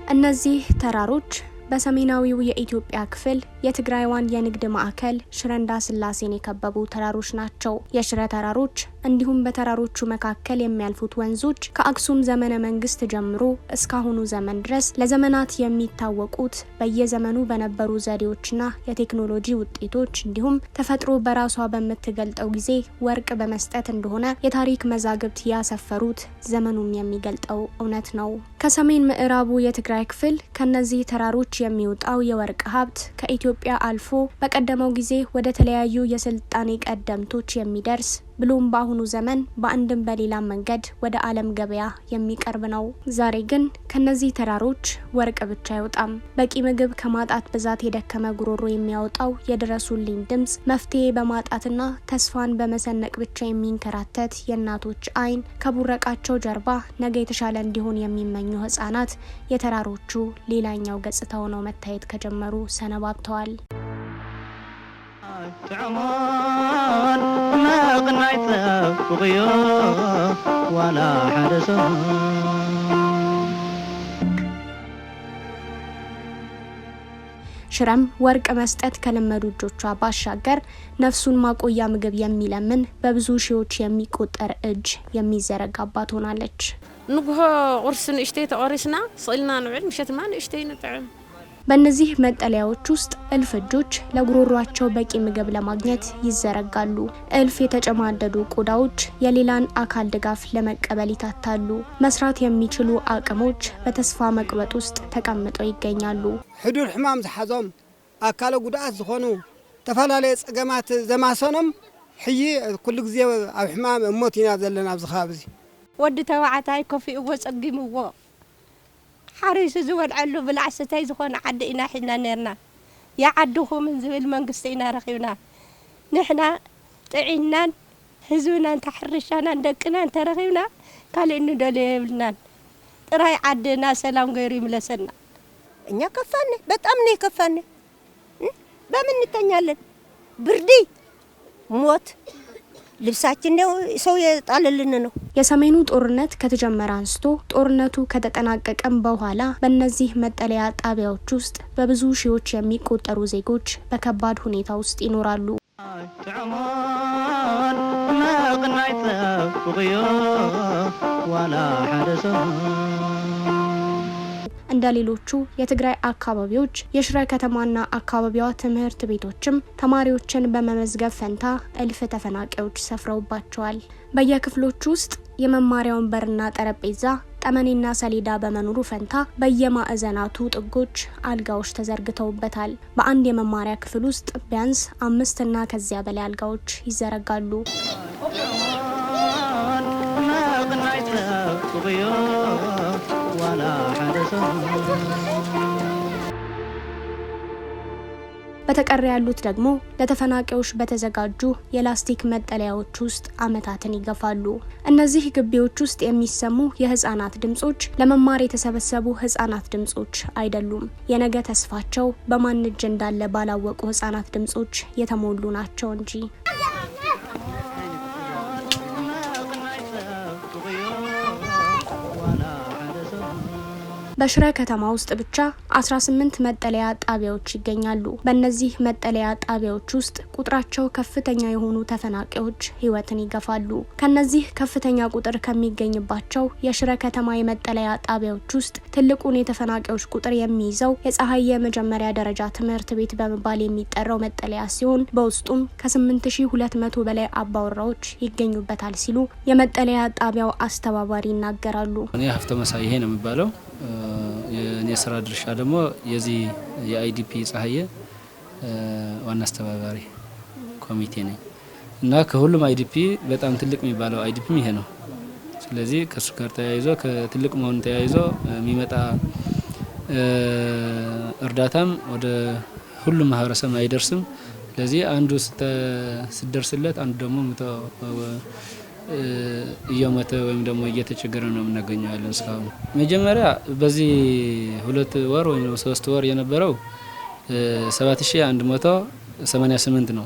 እነዚህ ተራሮች በሰሜናዊው የኢትዮጵያ ክፍል የትግራይዋን የንግድ ማዕከል ሽረ እንዳስላሴን የከበቡ ተራሮች ናቸው። የሽረ ተራሮች እንዲሁም በተራሮቹ መካከል የሚያልፉት ወንዞች ከአክሱም ዘመነ መንግስት ጀምሮ እስካሁኑ ዘመን ድረስ ለዘመናት የሚታወቁት በየዘመኑ በነበሩ ዘዴዎችና የቴክኖሎጂ ውጤቶች እንዲሁም ተፈጥሮ በራሷ በምትገልጠው ጊዜ ወርቅ በመስጠት እንደሆነ የታሪክ መዛግብት ያሰፈሩት ዘመኑም የሚገልጠው እውነት ነው። ከሰሜን ምዕራቡ የትግራይ ክፍል ከነዚህ ተራሮች የሚወጣው የወርቅ ሀብት ከኢትዮጵያ አልፎ በቀደመው ጊዜ ወደ ተለያዩ የስልጣኔ ቀደምቶች የሚደርስ ብሎም በአሁኑ ዘመን በአንድም በሌላ መንገድ ወደ ዓለም ገበያ የሚቀርብ ነው። ዛሬ ግን ከነዚህ ተራሮች ወርቅ ብቻ አይወጣም። በቂ ምግብ ከማጣት ብዛት የደከመ ጉሮሮ የሚያወጣው የድረሱልኝ ድምጽ መፍትሄ በማጣትና ተስፋን በመሰነቅ ብቻ የሚንከራተት የእናቶች አይን ከቡረቃቸው ጀርባ ነገ የተሻለ እንዲሆን የሚመኙ ህጻናት የተራሮቹ ሌላኛው ገጽታ ሆነው መታየት ከጀመሩ ሰነባብተዋል። تعمان ما قنعت فغيا ولا حدث ሽረም ወርቅ መስጠት ከለመዱ እጆቿ ባሻገር ነፍሱን ማቆያ ምግብ የሚለምን በብዙ ሺዎች የሚቆጠር እጅ የሚዘረጋባት ሆናለች። ንጉሆ ቁርስን እሽቴ ተቆሪስና ስልና ንዕድ ምሸትማን እሽቴ ነጥዕም በእነዚህ መጠለያዎች ውስጥ እልፍ እጆች ለጉሮሯቸው በቂ ምግብ ለማግኘት ይዘረጋሉ። እልፍ የተጨማደዱ ቆዳዎች የሌላን አካል ድጋፍ ለመቀበል ይታታሉ። መስራት የሚችሉ አቅሞች በተስፋ መቅበጥ ውስጥ ተቀምጠው ይገኛሉ። ሕዱር ሕማም ዝሓዞም አካለ ጉዳት ዝኾኑ ተፈላለየ ጸገማት ዘማሰኖም ሕይ ኩሉ ግዜ ኣብ ሕማም እሞት ኢና ዘለና ኣብዚ ከባቢ ወዲ ተባዕታይ ኮፊእዎ ጸጊምዎ حريص زود علو بالعستاي زخون عد إنا حنا نرنا يا عدوهم من زبل منقستينا رخيونا نحنا تعينا هزونا تحرشنا ندقنا ترخيونا قال إنه دليلنا تراي عدنا سلام غيري ملسنا إنيا كفاني بتأمني كفاني بمن نتنيالن بردي موت ልብሳችን ነው ሰው የጣለልን ነው። የሰሜኑ ጦርነት ከተጀመረ አንስቶ ጦርነቱ ከተጠናቀቀም በኋላ በእነዚህ መጠለያ ጣቢያዎች ውስጥ በብዙ ሺዎች የሚቆጠሩ ዜጎች በከባድ ሁኔታ ውስጥ ይኖራሉ። እንደ ሌሎቹ የትግራይ አካባቢዎች የሽረ ከተማና አካባቢዋ ትምህርት ቤቶችም ተማሪዎችን በመመዝገብ ፈንታ እልፍ ተፈናቃዮች ሰፍረውባቸዋል። በየክፍሎቹ ውስጥ የመማሪያ ወንበርና ጠረጴዛ ጠመኔና ሰሌዳ በመኖሩ ፈንታ በየማዕዘናቱ ጥጎች አልጋዎች ተዘርግተውበታል። በአንድ የመማሪያ ክፍል ውስጥ ቢያንስ 5 እና ከዚያ በላይ አልጋዎች ይዘረጋሉ። በተቀረ ያሉት ደግሞ ለተፈናቃዮች በተዘጋጁ የላስቲክ መጠለያዎች ውስጥ አመታትን ይገፋሉ። እነዚህ ግቢዎች ውስጥ የሚሰሙ የህፃናት ድምጾች ለመማር የተሰበሰቡ ህፃናት ድምጾች አይደሉም። የነገ ተስፋቸው በማን እጅ እንዳለ ባላወቁ ህፃናት ድምጾች የተሞሉ ናቸው እንጂ። በሽረ ከተማ ውስጥ ብቻ 18 መጠለያ ጣቢያዎች ይገኛሉ። በእነዚህ መጠለያ ጣቢያዎች ውስጥ ቁጥራቸው ከፍተኛ የሆኑ ተፈናቃዮች ህይወትን ይገፋሉ። ከነዚህ ከፍተኛ ቁጥር ከሚገኝባቸው የሽረ ከተማ የመጠለያ ጣቢያዎች ውስጥ ትልቁን የተፈናቃዮች ቁጥር የሚይዘው የፀሐየ መጀመሪያ ደረጃ ትምህርት ቤት በመባል የሚጠራው መጠለያ ሲሆን በውስጡም ከ8200 በላይ አባወራዎች ይገኙበታል ሲሉ የመጠለያ ጣቢያው አስተባባሪ ይናገራሉ። እኔ ሀፍተ መሳይ ይሄ ነው የሚባለው የኔ ስራ ድርሻ ደግሞ የዚህ የአይዲፒ ፀሐየ ዋና አስተባባሪ ኮሚቴ ነኝ እና ከሁሉም አይዲፒ በጣም ትልቅ የሚባለው አይዲፒ ይሄ ነው። ስለዚህ ከሱ ጋር ተያይዞ ከትልቅ መሆን ተያይዞ የሚመጣ እርዳታም ወደ ሁሉም ማህበረሰብ አይደርስም። ስለዚህ አንዱ ሲደርስለት አንዱ ደግሞ እየሞተ ወይም ደግሞ እየተቸገረ ነው የምናገኘው ያለን እስካሁን። መጀመሪያ በዚህ 2 ወር ወይም 3 ወር የነበረው 7188 ነው።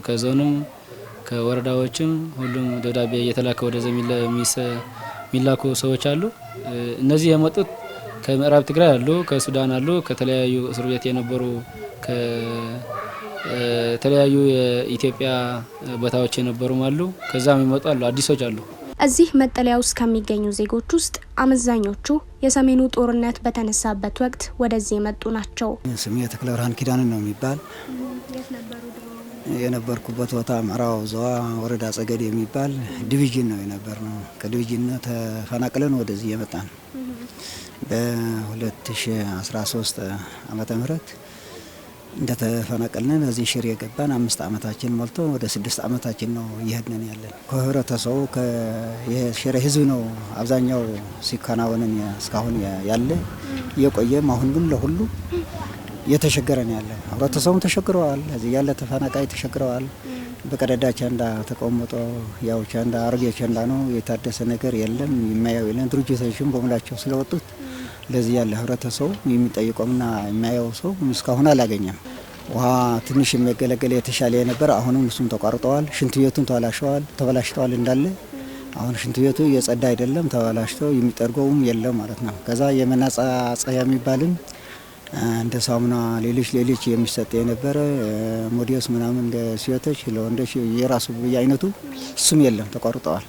ከዞኑም ከወረዳዎችም ሁሉም ደብዳቤ እየተላከ ወደ ዘሚላ የሚላኩ ሰዎች አሉ። እነዚህ የመጡት ከምዕራብ ትግራይ አሉ፣ ከሱዳን አሉ፣ ከተለያዩ እስር ቤት የነበሩ ከተለያዩ የኢትዮጵያ ቦታዎች የነበሩም አሉ። ከዛም ይመጡ አሉ፣ አዲሶች አሉ። እዚህ መጠለያ ውስጥ ከሚገኙ ዜጎች ውስጥ አመዛኞቹ የሰሜኑ ጦርነት በተነሳበት ወቅት ወደዚህ የመጡ ናቸው። ስሜ ተክለ ብርሃን ኪዳን ነው የሚባል የነበርኩበት ቦታ ምዕራብ ዞባ ወረዳ ጸገዴ የሚባል ዲቪዥን ነው የነበርነው። ከዲቪዥን ተፈናቅለን ወደዚህ የመጣን በ2013 ዓመተ ምህረት እንደተፈናቀልን እዚህ ሽሬ የገባን 5 ዓመታችን ሞልቶ ወደ 6 ዓመታችን ነው እየሄድን ያለን። ከህብረተሰቡ የሽሬ ህዝብ ነው አብዛኛው ሲከናወንን እስካሁን ያለ የቆየም አሁን ግን ለሁሉ የተሸገረን ያለ ህብረተሰቡ ተሸግረዋል። እዚህ ያለ ተፈናቃይ ተሸግረዋል። በቀዳዳ ቸንዳ ተቆምጦ ያው ቸንዳ አሮጌ ቸንዳ ነው፣ የታደሰ ነገር የለም፣ የማያው የለም። ድርጅቶችም በሙላቸው ስለወጡት ለዚህ ያለ ህብረተሰቡ የሚጠይቀውና የማያው ሰው እስካሁን አላገኘም። ውሃ ትንሽ የሚገለገል የተሻለ የነበረ አሁንም እሱም ተቋርጠዋል። ሽንት ቤቱን ተበላሽተዋል እንዳለ አሁን ሽንት ቤቱ የጸዳ አይደለም፣ ተበላሽቶ የሚጠርገውም የለም ማለት ነው። ከዛ የመናጻጸያ የሚባልም እንደ ሳሙና ሌሎች የሚሰጥ የነበረ ሞዲዮስ ምናምን ለሴቶች ለወንዶች የራሱ በየአይነቱ እሱም የለም፣ ተቋርጠዋል።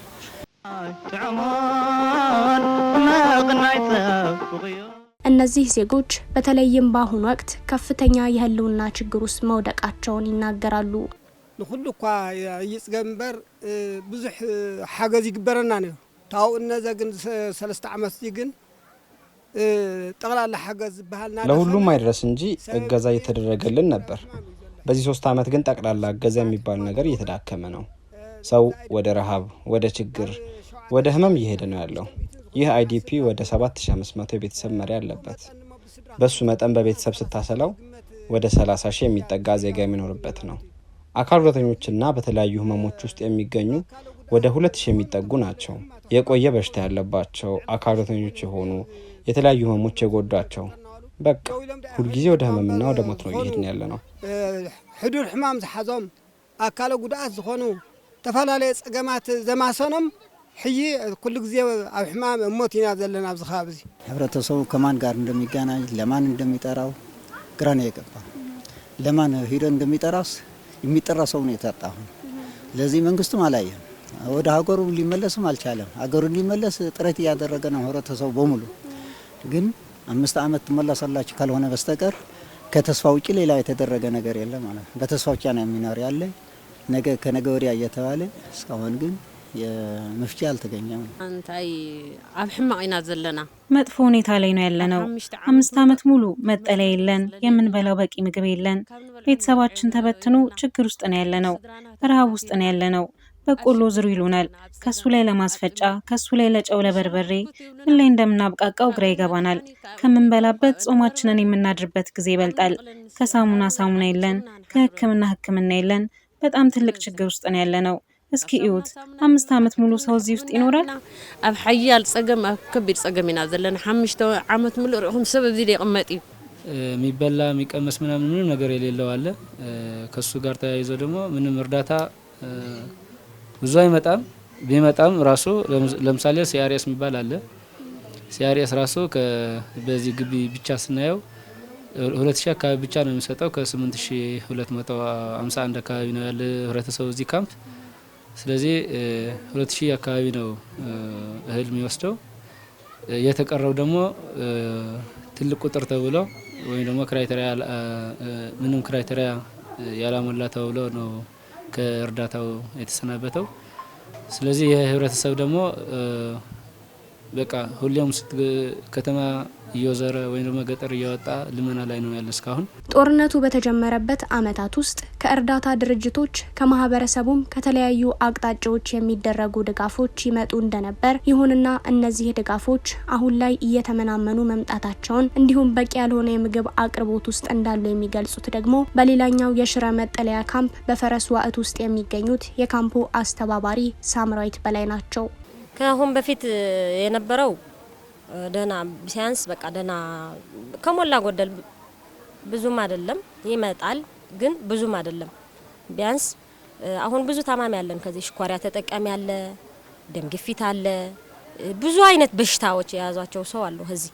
እነዚህ ዜጎች በተለይም በአሁኑ ወቅት ከፍተኛ የህልውና ችግር ውስጥ መውደቃቸውን ይናገራሉ። ንኩሉ እኳ ይጽገምበር ብዙሕ ሓገዝ ይግበረና ነው ታው እነዛ ግን 3 ዓመት ግን ጠቅላላ ሓገዝ ባህልና ለሁሉም አይድረስ እንጂ እገዛ እየተደረገልን ነበር። በዚህ 3 ዓመት ግን ጠቅላላ እገዛ የሚባል ነገር እየተዳከመ ነው። ሰው ወደ ረሃብ፣ ወደ ችግር፣ ወደ ህመም እየሄደ ነው ያለው። ይህ አይዲፒ ወደ 7500 የቤተሰብ መሪ አለበት። በሱ መጠን በቤተሰብ ስታሰላው ወደ 30 ሺህ የሚጠጋ ዜጋ የሚኖርበት ነው። አካል ጉዳተኞችና በተለያዩ ህመሞች ውስጥ የሚገኙ ወደ 2000 የሚጠጉ ናቸው። የቆየ በሽታ ያለባቸው አካል ጉዳተኞች የሆኑ የተለያዩ ህመሞች የጎዷቸው በቃ ሁልጊዜ ወደ ህመምና ወደ ሞት ነው እየሄድን ያለ ነው። ሕዱር ሕማም ዝሓዞም አካለ ጉዳት ዝኾኑ ተፈላለየ ጸገማት ዘማሰኖም ሕጂ ኩሉ ጊዜ ኣብ ሕማም ሞት ኢና ዘለና ኣብዚ ከባቢ እዚ። ህብረተሰቡ ከማን ጋር እንደሚገናኝ ለማን እንደሚጠራው ግራ ነው የገባው። ለማን ሂዶ እንደሚጠራስ የሚጠራ ሰው ነው የታጣው። ለዚህ መንግስቱም አላየም፣ ወደ ሀገሩ ሊመለስም አልቻለም። ሀገሩ ሊመለስ ጥረት እያደረገ ነው ህብረተሰቡ በሙሉ። ግን 5 ዓመት ተመለሰላችሁ ካልሆነ በስተቀር ከተስፋ ውጪ ሌላ የተደረገ ነገር የለም ማለት ነው። በተስፋ ብቻ ነው የሚኖር ያለ ነገ ከነገ ወዲያ እየተባለ እስካሁን ግን የመፍቻ አልተገኘም። አንታይ ኣብ ሕማቅ ኢና ዘለና መጥፎ ሁኔታ ላይ ነው ያለነው። 5 ዓመት ሙሉ መጠለያ የለን፣ የምንበላው በቂ ምግብ የለን። ቤተሰባችን ተበትኖ ችግር ውስጥ ነው ያለነው፣ ረሃብ ውስጥ ነው ያለነው። በቆሎ ዝሩ ይሉናል። ከሱ ላይ ለማስፈጫ፣ ከሱ ላይ ለጨው፣ ለበርበሬ ምን ላይ እንደምናብቃቃው ግራ ይገባናል። ከምንበላበት ጾማችንን የምናድርበት ጊዜ ይበልጣል። ከሳሙና የለን፣ ከሕክምና የለን። በጣም ትልቅ ችግር ውስጥ ነው ያለነው። እስኪ እዩት፣ 5 ዓመት ሙሉ ሰው እዚህ ውስጥ ይኖራል። ኣብ ሓያል ጸገም፣ ኣብ ከቢድ ጸገም ኢና ዘለና። 5 ዓመት ሙሉ ርኢኹም ሰብ እዚህ ይቅመጥ እዩ። የሚበላ የሚቀመስ ምንም ነገር የሌለው አለ። ከሱ ጋር ተያይዞ ደግሞ ምንም እርዳታ ብዙ አይመጣም። ቢመጣም ራሱ ለምሳሌ ሲአርኤስ የሚባል አለ። ሲአርኤስ ራሱ በዚህ ግቢ ብቻ ስናየው 2000 አካባቢ ብቻ ነው የሚሰጠው። ከ8251 አካባቢ ነው ያለ ህብረተሰቡ እዚህ ካምፕ። ስለዚህ 2000 አካባቢ ነው እህል የሚወስደው። የተቀረው ደግሞ ትልቅ ቁጥር ተብሎ ወይም ደግሞ ምንም ክራይቴሪያ ያላሞላ ተብሎ ነው ከእርዳታው የተሰናበተው። ስለዚህ የህብረተሰብ ደግሞ በቃ ሁሌም ከተማ እየወዘረ ወይም ደግሞ ገጠር እያወጣ ልመና ላይ ነው ያለ እስካሁን። ጦርነቱ በተጀመረበት አመታት ውስጥ ከእርዳታ ድርጅቶች ከማህበረሰቡም ከተለያዩ አቅጣጫዎች የሚደረጉ ድጋፎች ይመጡ እንደነበር፣ ይሁንና እነዚህ ድጋፎች አሁን ላይ እየተመናመኑ መምጣታቸውን እንዲሁም በቂ ያልሆነ የምግብ አቅርቦት ውስጥ እንዳሉ የሚገልጹት ደግሞ በሌላኛው የሽረ መጠለያ ካምፕ በፈረስ ዋዕት ውስጥ የሚገኙት የካምፑ አስተባባሪ ሳምራዊት በላይ ናቸው። ከአሁን በፊት የነበረው ደና ሲያንስ በቃ ደና ከሞላ ጎደል ብዙም አይደለም ይመጣል፣ ግን ብዙም አይደለም። ቢያንስ አሁን ብዙ ታማሚ ያለን ከዚህ ሽኳሪያ ተጠቃሚ ያለ፣ ደም ግፊት አለ፣ ብዙ አይነት በሽታዎች የያዟቸው ሰው አሉ እዚህ።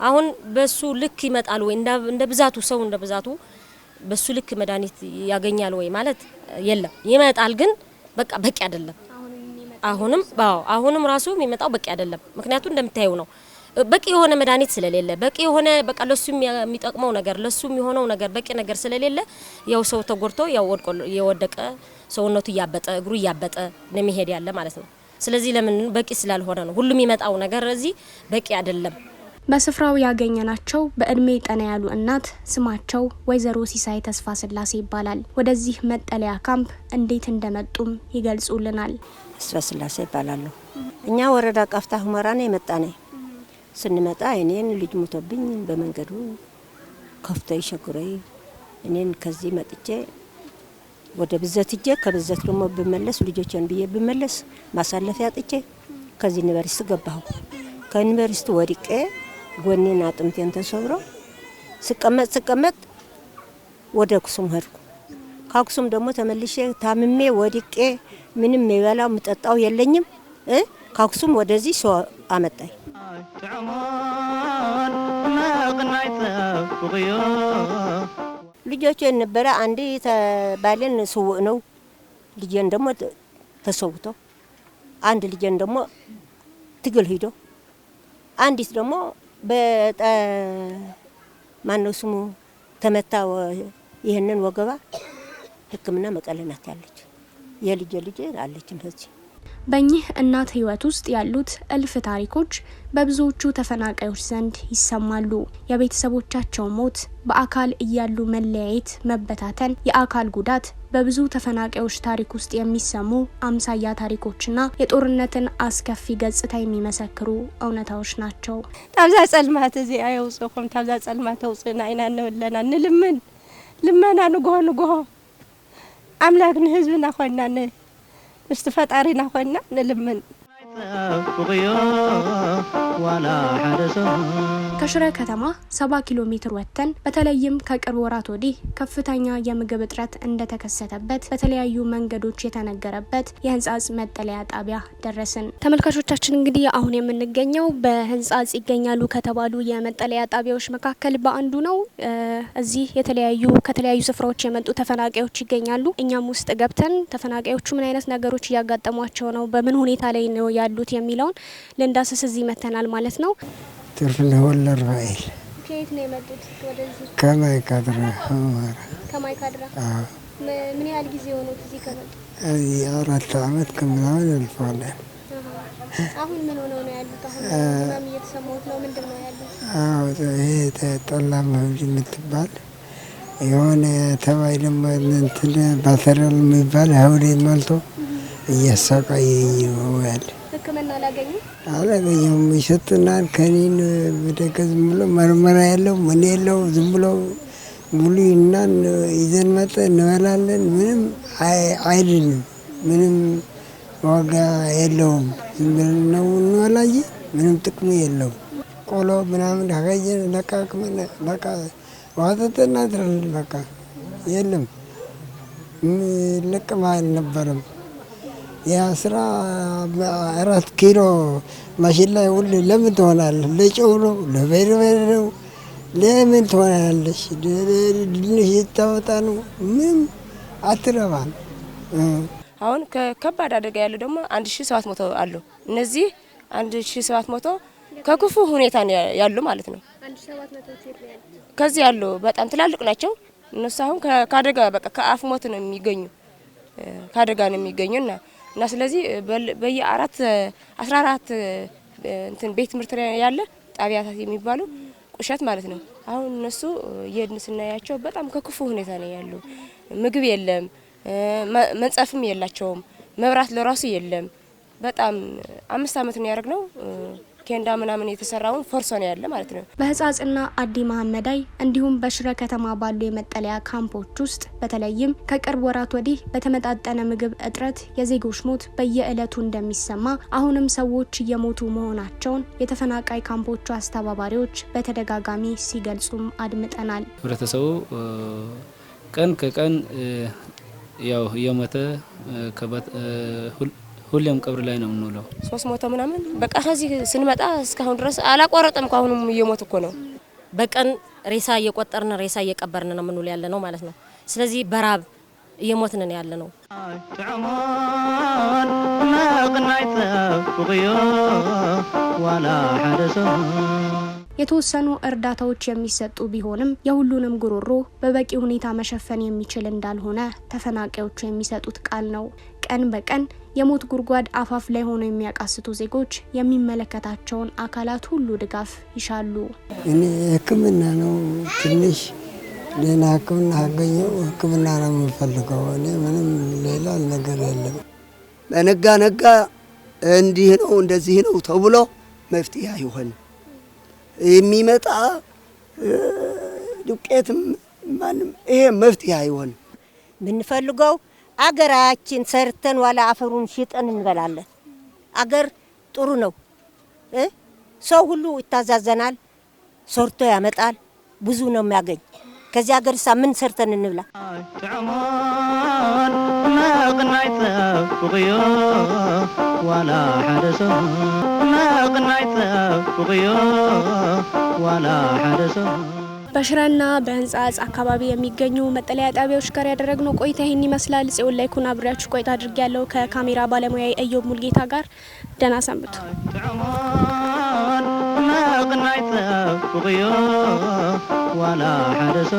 አሁን በሱ ልክ ይመጣል ወይ እንደ ብዛቱ ሰው እንደ ብዛቱ በሱ ልክ መድኃኒት ያገኛል ወይ ማለት የለም። ይመጣል ግን በቃ በቂ አይደለም። አሁንም ራሱ የሚመጣው በቂ አይደለም። ምክንያቱም እንደምታየው ነው በቂ የሆነ መድኃኒት ስለሌለ በቂ የሆነ በቃ ለሱ የሚጠቅመው ነገር ለሱ የሚሆነው ነገር በቂ ነገር ስለሌለ ያው ሰው ተጎድቶ ያው የወደቀ ሰውነቱ ያበጠ እግሩ ያበጠ ነው መሄድ ያለ ማለት ነው። ስለዚህ ለምን በቂ ስላልሆነ ነው ሁሉም የሚመጣው ነገር እዚህ በቂ አይደለም። በስፍራው ያገኘናቸው በእድሜ ጠና ያሉ እናት ስማቸው ወይዘሮ ሲሳይ ተስፋ ስላሴ ይባላል። ወደዚህ መጠለያ ካምፕ እንዴት እንደመጡም ይገልጹልናል። ተስፋ ስላሴ ይባላል። እኛ ወረዳ ቃፍታ ሁመራ ነው የመጣነ። ስንመጣ እኔን ልጅ ሞቶብኝ በመንገዱ ከፍቶ ይሸጉረይ እኔን ከዚህ መጥቼ ወደ ብዘት እጄ ከብዘት ደግሞ በመለስ ልጆችን ብዬ በመለስ ማሳለፊያ አጥቼ ከዚህ ዩኒቨርሲቲ ገባሁ። ከዩኒቨርሲቲ ወድቄ ጎኔን አጥንቴን ተሰብሮ ስቀመጥ ወደ አክሱም ሄድኩ። ከአክሱም ደግሞ ተመልሼ ታምሜ ወድቄ ምንም የበላው ምጠጣው የለኝም። ከአክሱም ወደዚህ ሰው አመጣኝ። ልጆቼ ነበረ አንዴ ባለን ስውእ ነው ልጄን ደግሞ ተሰውቶ አንድ ልጄን ደግሞ ትግል ሄዶ አንዲት ደግሞ ማነው ስሙ ተመታ ይሄንን ወገባ ሕክምና መቀለናት ያለች የልጄ አለች እንደዚህ። በእኚህ እናት ህይወት ውስጥ ያሉት እልፍ ታሪኮች በብዙዎቹ ተፈናቃዮች ዘንድ ይሰማሉ። የቤተሰቦቻቸው ሞት፣ በአካል እያሉ መለያየት፣ መበታተን፣ የአካል ጉዳት በብዙ ተፈናቃዮች ታሪክ ውስጥ የሚሰሙ አምሳያ ታሪኮችና የጦርነትን አስከፊ ገጽታ የሚመሰክሩ እውነታዎች ናቸው። ታብዛ ጸልማት እዚ አይውጽኩም ታብዛ ጸልማት ውጽና አይና ነውለና ንልምን ልመና ንጎ አምላክን ህዝብና ኾናነ استفطارينا خونا نلمن ከሽረ ከተማ 70 ኪሎ ሜትር ወጥተን በተለይም ከቅርብ ወራት ወዲህ ከፍተኛ የምግብ እጥረት እንደተከሰተበት በተለያዩ መንገዶች የተነገረበት የህንጻጽ መጠለያ ጣቢያ ደረስን። ተመልካቾቻችን እንግዲህ አሁን የምንገኘው በህንጻጽ ይገኛሉ ከተባሉ የመጠለያ ጣቢያዎች መካከል በአንዱ ነው። እዚህ ከተለያዩ ስፍራዎች የመጡ ተፈናቃዮች ይገኛሉ። እኛም ውስጥ ገብተን ተፈናቃዮቹ ምን አይነት ነገሮች እያጋጠሟቸው ነው፣ በምን ሁኔታ ላይ ነው ያሉት የሚለውን ለንዳስስ እዚህ መተናል ማለት ነው። ترفنا ولا الرائل كيف نمدد ودزي كما يقدر كما يقدر من يال ጊዜ ሆኖት እዚህ ከመጡ አራት አመት ከምናምን አልፏል። አሁን ምን ሆነው ነው ያሉት? አሁን ማም እየተሰማሁት ነው። ምንድነው ያሉት? ይሄ ተጠላ መምጅ የምትባል የሆነ ተባይ ደግሞ እንትን ባተራል የሚባል ሀውሌ መልቶ እያሳቃየኝ ነው ያለ። ህክምና አላገኘሁም። ይሰጡናል ከኒን በደቀ ዝም ብሎ መርመራ ያለው ምን የለው ዝም ብሎ ሙሉ እናን ይዘን መጠን እንበላለን። ምንም አይድንም፣ ምንም ዋጋ የለውም። ዝም ብለን ነው እንበላየ፣ ምንም ጥቅሙ የለውም። ቆሎ ምናምን ካገኘን ለቃቅመን በቃ ዋጠጠና ትረልን በቃ የለም። ልቅማ አልነበረም። የ14 ኪሎ ማሽን ላይ ሁሉ ለምን ትሆናለህ? ለጨው ነው ለበርበሬ ነው ለምን ትሆናለሽ? ድንሽ ይታወጣ ነው ምንም አትረባም። አሁን ከከባድ አደጋ ያለው ደግሞ 1700 አሉ። እነዚህ 1700 ከክፉ ሁኔታ ያሉ ማለት ነው። 1700 ከዚህ ያሉ በጣም ትላልቅ ናቸው። እነሱ አሁን ከአደጋ በቃ ከአፍ ሞት ነው የሚገኙ ከአደጋ ነው የሚገኙና ስለዚህ በየ4 14 እንትን ቤት ምርት ያለ ጣቢያታት የሚባሉ ቁሸት ማለት ነው። አሁን እነሱ የድንስናያቸው በጣም ከክፉ ሁኔታ ነው ያሉ። ምግብ የለም፣ መንጸፍም የላቸውም፣ መብራት ለራሱ የለም። በጣም 5 አመት ነው ያደረግነው። ኬንዳ ምናምን የተሰራውን ፎርሶ ነው ያለ ማለት ነው። በህጻጽና አዲ መሐመዳይ እንዲሁም በሽረ ከተማ ባሉ የመጠለያ ካምፖች ውስጥ በተለይም ከቅርብ ወራት ወዲህ በተመጣጠነ ምግብ እጥረት የዜጎች ሞት በየእለቱ እንደሚሰማ አሁንም ሰዎች እየሞቱ መሆናቸውን የተፈናቃይ ካምፖቹ አስተባባሪዎች በተደጋጋሚ ሲገልጹም አድምጠናል። ህብረተሰቡ ቀን ከቀን ያው የሞተ ሁሌም ቀብር ላይ ነው የምንውለው። 300 ምናምን በቃ ከዚህ ስንመጣ እስካሁን ድረስ አላቋረጠም። ካሁንም እየሞት እኮ ነው። በቀን ሬሳ እየቆጠርን ሬሳ እየቀበርን ነው የምንውል ያለ ነው ማለት ነው። ስለዚህ በራብ እየሞትን ነው ያለ ነው። تعمان ما قنعت فوقيو ولا حدث የተወሰኑ እርዳታዎች የሚሰጡ ቢሆንም የሁሉንም ጉሮሮ በበቂ ሁኔታ መሸፈን የሚችል እንዳልሆነ ተፈናቃዮቹ የሚሰጡት ቃል ነው። ቀን በቀን የሞት ጉርጓድ አፋፍ ላይ ሆነው የሚያቃስቱ ዜጎች የሚመለከታቸውን አካላት ሁሉ ድጋፍ ይሻሉ። እኔ ሕክምና ነው ትንሽ ሌላ ሕክምና አገኘው ሕክምና ነው የምፈልገው። እኔ ምንም ሌላ ነገር የለም። በነጋ ነጋ እንዲህ ነው እንደዚህ ነው ተብሎ መፍትሄ አይሆንም። የሚመጣ ዱቄትም ማንም ይሄ መፍትሄ አይሆንም። ምንፈልገው አገራችን ሰርተን ዋላ አፈሩን ሽጠን እንበላለን። አገር ጥሩ ነው። ሰው ሁሉ ይታዛዘናል፣ ሰርቶ ያመጣል፣ ብዙ ነው የሚያገኝ። ከዚህ ሀገር ሳምን ሰርተን እንብላ። تعمان ما قنعت فوقيو ولا حدث ما قنعت فوقيو ولا حدث በሽረና በህንጻጽ አካባቢ የሚገኙ መጠለያ ጣቢያዎች ጋር ያደረግነው ቆይታ ይህን ይመስላል። ጽዮን ላይ ኩን አብሬያችሁ ቆይታ አድርጌያለሁ ከካሜራ ባለሙያ እዮብ ሙልጌታ ጋር። ደህና ሰንብቱ። ما قنعت فوقيو ولا حدث